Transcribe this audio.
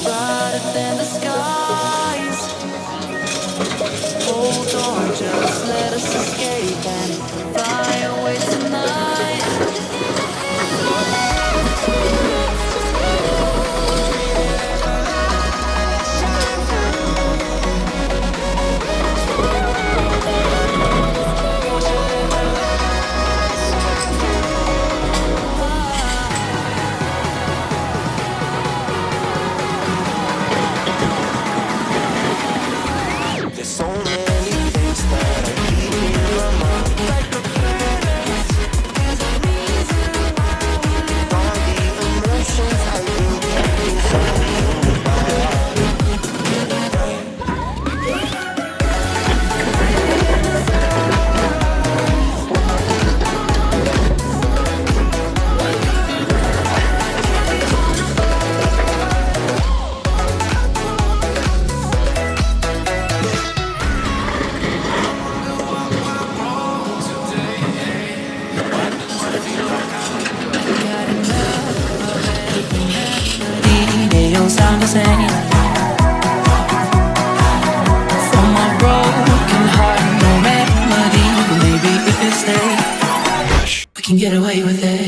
brighter than the skies. Hold on, just let us escape and fly away tonight. There's so many things that I keep in my mind. All the emotions I feel kept inside They all sound the same. For my broken heart, no remedy. But maybe if you stay, we can get away with it.